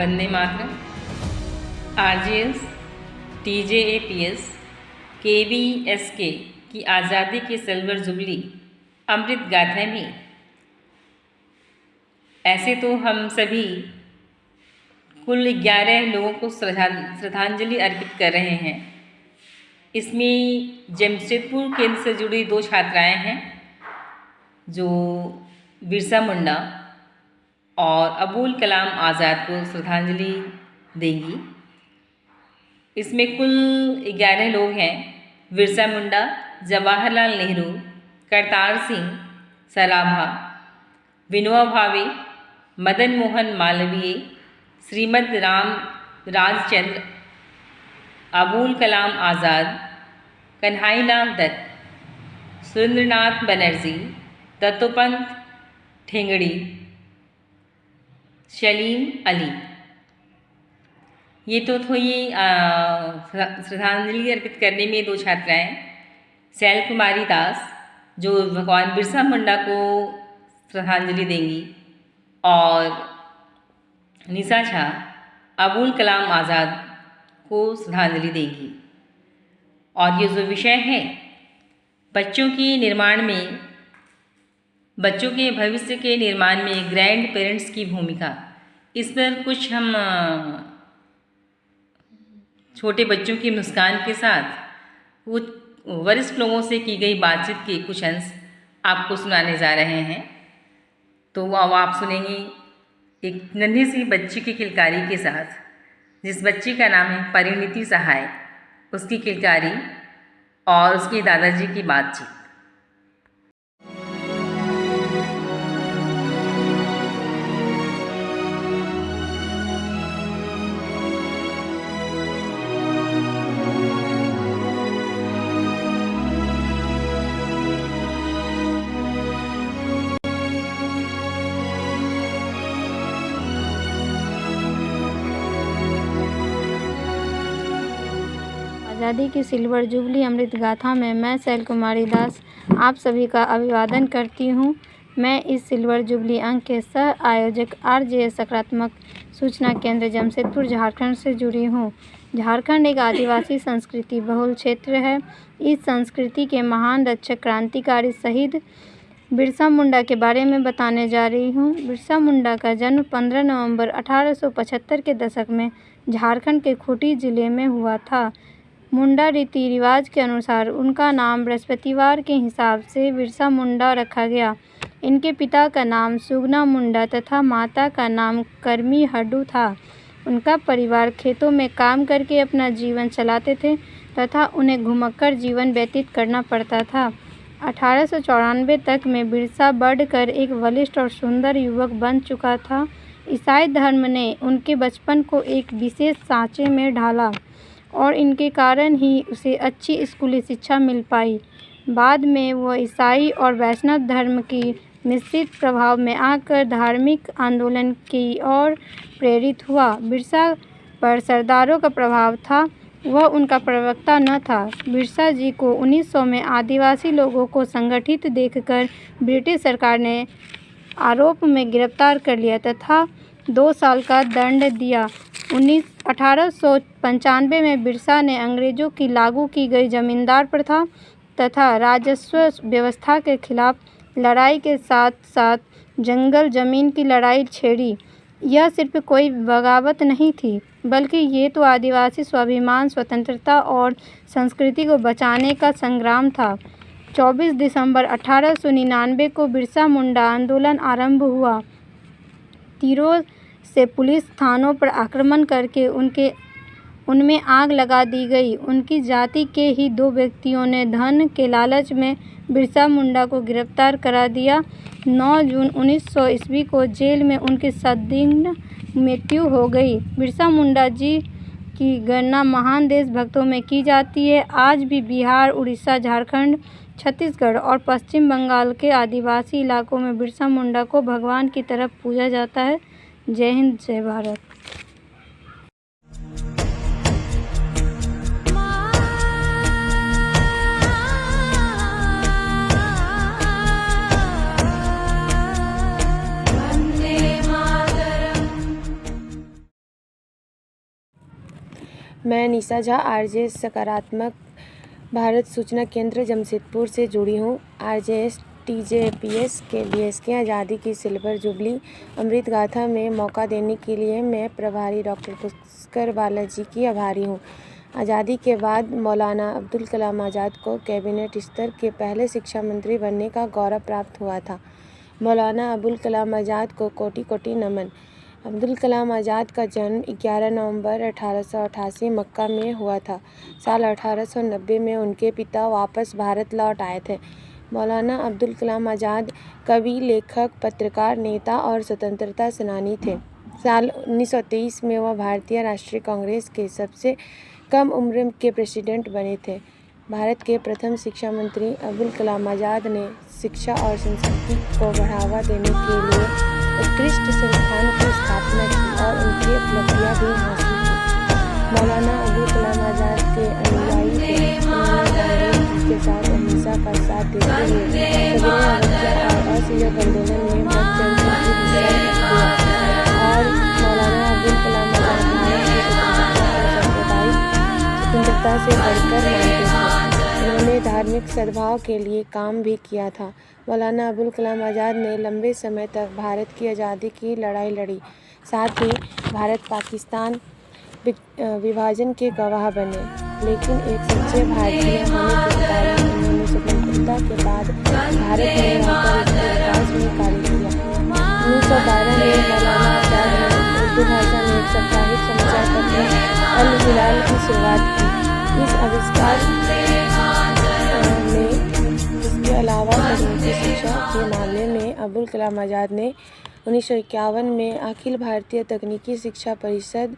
Vande Mataram. RJS, टीजेएपीएस, केवीएसके की आज़ादी की सिल्वर जुबली अमृत गाथा में ऐसे तो हम सभी कुल 11 लोगों को श्रद्धांजलि अर्पित कर रहे हैं। इसमें जमशेदपुर केंद्र से जुड़ी 2 छात्राएं हैं जो बिरसा मुंडा और अबुल कलाम आज़ाद को श्रद्धांजलि देंगी। इसमें कुल 11 लोग हैं। बिरसा मुंडा, जवाहरलाल नेहरू, करतार सिंह सराभा, विनोबा भावे, मदन मोहन मालवीय, श्रीमद राजचंद्र, अबुल कलाम आज़ाद, कन्हैयालाल दत्त, सुरेंद्रनाथ बनर्जी, दत्तोपंत ठेंगड़ी, सलीम अली। ये तो थी श्रद्धांजलि अर्पित करने में 2 छात्राएं। शैल कुमारी दास जो भगवान बिरसा मुंडा को श्रद्धांजलि देंगी और निशा झा अबुल कलाम आज़ाद को श्रद्धांजलि देंगी। और ये जो विषय है बच्चों के भविष्य के निर्माण में ग्रैंड पेरेंट्स की भूमिका, इस पर कुछ हम छोटे बच्चों की मुस्कान के साथ कुछ वरिष्ठ लोगों से की गई बातचीत के कुछ अंश आपको सुनाने जा रहे हैं। तो अब आप सुनेंगे एक नन्ही सी बच्ची की किलकारी के साथ, जिस बच्ची का नाम है परिणीति सहाय, उसकी किलकारी और उसके दादाजी की बातचीत। आज़ादी की सिल्वर जुबली अमृत गाथा में मैं शैल कुमारी दास आप सभी का अभिवादन करती हूँ। मैं इस सिल्वर जुबली अंक के सह आयोजक आरजेएस सकारात्मक सूचना केंद्र जमशेदपुर झारखंड से जुड़ी हूँ। झारखंड एक आदिवासी संस्कृति बहुल क्षेत्र है। इस संस्कृति के महान रक्षक क्रांतिकारी शहीद बिरसा मुंडा के बारे में बताने जा रही हूँ। बिरसा मुंडा का जन्म 15 नवंबर 1875 के दशक में झारखंड के खूंटी जिले में हुआ था। मुंडा रीति रिवाज के अनुसार उनका नाम बृहस्पतिवार के हिसाब से बिरसा मुंडा रखा गया। इनके पिता का नाम सुगना मुंडा तथा माता का नाम करमी हड्डू था। उनका परिवार खेतों में काम करके अपना जीवन चलाते थे तथा उन्हें घुमक्कड़ जीवन व्यतीत करना पड़ता था। 1894 तक में बिरसा बढ़कर एक बलिष्ठ और सुंदर युवक बन चुका था। ईसाई धर्म ने उनके बचपन को एक विशेष सांचे में ढाला और इनके कारण ही उसे अच्छी स्कूली शिक्षा मिल पाई। बाद में वह ईसाई और वैष्णव धर्म की मिश्रित प्रभाव में आकर धार्मिक आंदोलन की ओर प्रेरित हुआ। बिरसा पर सरदारों का प्रभाव था, वह उनका प्रवक्ता न था। बिरसा जी को 1900 में आदिवासी लोगों को संगठित देखकर ब्रिटिश सरकार ने आरोप में गिरफ्तार कर लिया तथा 2 साल का दंड दिया। 1895 में बिरसा ने अंग्रेजों की लागू की गई जमींदार प्रथा तथा राजस्व व्यवस्था के खिलाफ लड़ाई के साथ साथ जंगल जमीन की लड़ाई छेड़ी। यह सिर्फ कोई बगावत नहीं थी, बल्कि ये तो आदिवासी स्वाभिमान, स्वतंत्रता और संस्कृति को बचाने का संग्राम था। 24 दिसंबर 1899 को बिरसा मुंडा आंदोलन आरंभ हुआ। तीरों से पुलिस थानों पर आक्रमण करके उनमें आग लगा दी गई। उनकी जाति के ही 2 व्यक्तियों ने धन के लालच में बिरसा मुंडा को गिरफ्तार करा दिया। 9 जून 1900 ईस्वी को जेल में उनकी सद्दिग्ध मृत्यु हो गई। बिरसा मुंडा जी की गणना महान देशभक्तों में की जाती है। आज भी बिहार, उड़ीसा, झारखंड, छत्तीसगढ़ और पश्चिम बंगाल के आदिवासी इलाकों में बिरसा मुंडा को भगवान की तरह पूजा जाता है। जय हिंद, जय भारत। मैं निशा झा आरजेएस सकारात्मक भारत सूचना केंद्र जमशेदपुर से जुड़ी हूँ। आरजेएस टीजेपीएस के बीएस के आज़ादी की सिल्वर जुबली अमृत गाथा में मौका देने के लिए मैं प्रभारी डॉक्टर पुष्कर बालाजी की आभारी हूँ। आज़ादी के बाद मौलाना अब्दुल कलाम आज़ाद को कैबिनेट स्तर के पहले शिक्षा मंत्री बनने का गौरव प्राप्त हुआ था। मौलाना अबुल कलाम आज़ाद को कोटि कोटि नमन। अब्दुल कलाम आज़ाद का जन्म 11 नवंबर 1888 मक्का में हुआ था। साल 1890 में उनके पिता वापस भारत लौट आए थे। मौलाना अब्दुल कलाम आज़ाद कवि, लेखक, पत्रकार, नेता और स्वतंत्रता सेनानी थे। साल 1923 में वह भारतीय राष्ट्रीय कांग्रेस के सबसे कम उम्र के प्रेसिडेंट बने थे। भारत के प्रथम शिक्षा मंत्री अबुल कलाम आज़ाद ने शिक्षा और संस्कृति को बढ़ावा देने के लिए उत्कृष्ट संस्थान की स्थापना की और उनकी उपलब्धियां भी हासिल की। मौलाना अबुल कलाम आज़ाद के अनुयायी थे। उन्होंने कांग्रेस के साथ अहिंसा का साथ देते हुए सविनय अवज्ञा और असहयोग आंदोलन में बढ़ चढ़कर हिस्सा लिया और मौलाना अबुल कलाम आज़ाद भारत की स्वतंत्रता और सांप्रदायिक स्वतंत्रता से बढ़कर मानते थे। उन्होंने धार्मिक सद्भाव के लिए काम भी किया था। मौलाना अबुल कलाम आज़ाद ने लंबे समय तक भारत की आज़ादी की लड़ाई लड़ी। साथ ही भारत पाकिस्तान विभाजन के गवाह बने, लेकिन एक सच्चे भारतीय होने के कारण उन्होंने स्वतंत्रता के बाद भारत में रहकर इसके विकास में कार्य किया। 1912 में मौलाना आज़ाद ने उर्दू भाषा में एक साप्ताहिक समाचार पत्र अल हिलाल की शुरुआत की। इस आविष्कार इसके अलावा तकनीकी शिक्षा के मामले में अबुल कलाम आज़ाद ने 1951 में अखिल भारतीय तकनीकी शिक्षा परिषद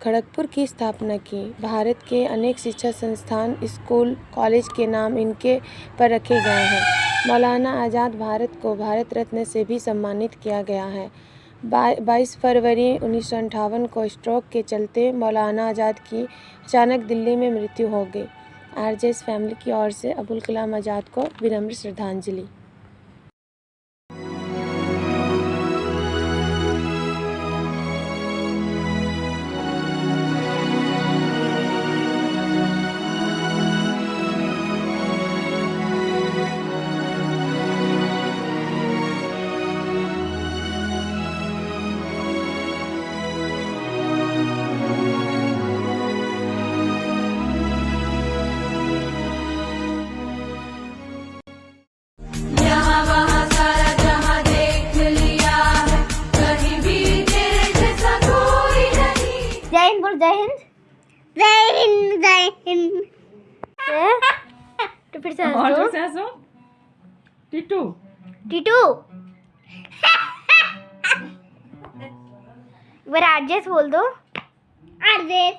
खड़गपुर की स्थापना की। भारत के अनेक शिक्षा संस्थान, स्कूल, कॉलेज के नाम इनके पर रखे गए हैं। मौलाना आज़ाद भारत को भारत रत्न से भी सम्मानित किया गया है। 22 फरवरी 1958 को स्ट्रोक के चलते मौलाना आज़ाद की अचानक दिल्ली में मृत्यु हो गई। आरजेएस फैमिली की ओर से अबुल कलाम आज़ाद को विनम्र श्रद्धांजलि। जय हिंद। जय हिंद। जय हिंद। तो फिर से और जोर से हंसो। टीटू टीटू एक बार आरजेएस बोल दो। RJS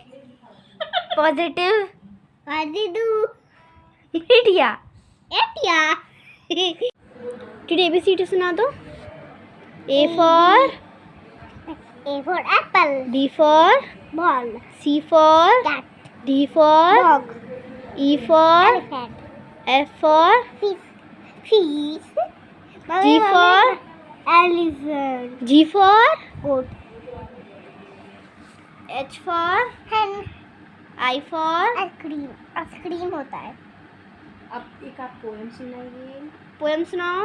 positive India India. Titu ABCD सुना दो। A for apple, B for ball, C for cat, D for dog, E for elephant, F for fish, G for elephant, G for goat, H for hen, I for ice cream होता है। अब एक आप poem सुनाइए। Poem सुनाओ।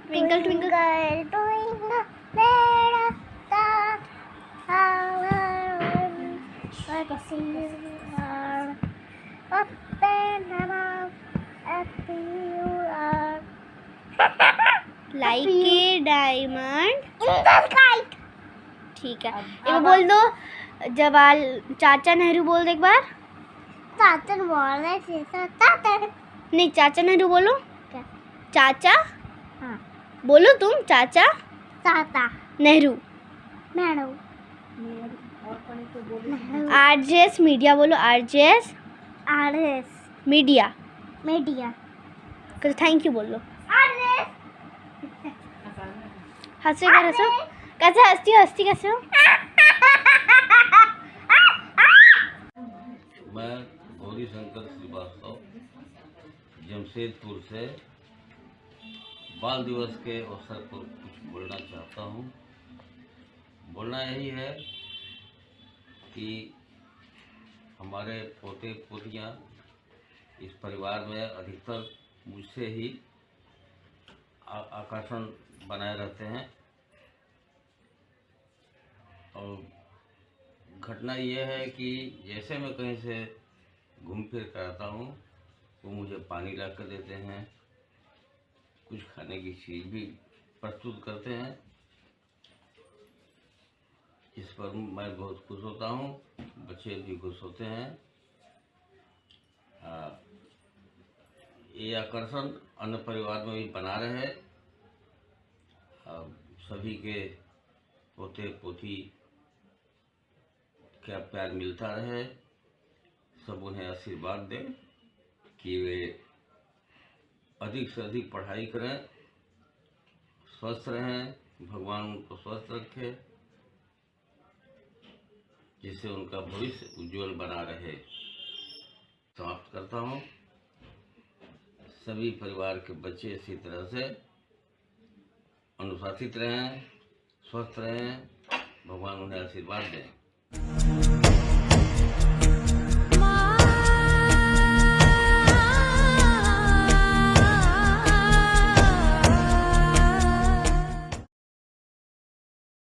Twinkle twinkle twinkle little star, how like a silver up and above, happy you are, like a diamond in the sky। ठीक है, एक बोल दो। जवाहर चाचा नेहरू बोल दो एक बार। चाचा बोल रहे चाचा नहीं, चाचा नेहरू बोलो। क्या चाचा? हाँ बोलो तुम। चाचा चाचा नेहरू नेहरू। आरजेएस मीडिया बोलो। RJS media media. Thank you बोलो। हंसो क्या हंसो? कैसे हंसती हो? हंसती कैसे हो? मैं गौरी शंकर श्रीवास्तव जमशेदपुर से बाल दिवस के अवसर पर कुछ बोलना चाहता हूँ। बोलना यही है कि हमारे पोते पोतियाँ इस परिवार में अधिकतर मुझसे ही आकर्षण बनाए रहते हैं। और घटना यह है कि जैसे मैं कहीं से घूम फिर कर आता हूँ वो मुझे पानी ला कर देते हैं, कुछ खाने की चीज़ भी प्रस्तुत करते हैं। इस पर मैं बहुत खुश होता हूँ, बच्चे भी खुश होते हैं। ये आकर्षण अन्य परिवार में भी बना रहे, सभी के पोते पोती क्या प्यार मिलता रहे, सब उन्हें आशीर्वाद दें कि वे अधिक से अधिक पढ़ाई करें, स्वस्थ रहें, भगवान उनको स्वस्थ रखे, जिससे उनका भविष्य उज्जवल बना रहे। समाप्त करता हूँ। सभी परिवार के बच्चे इसी तरह से अनुशासित रहें, स्वस्थ रहें, भगवान उन्हें आशीर्वाद दें।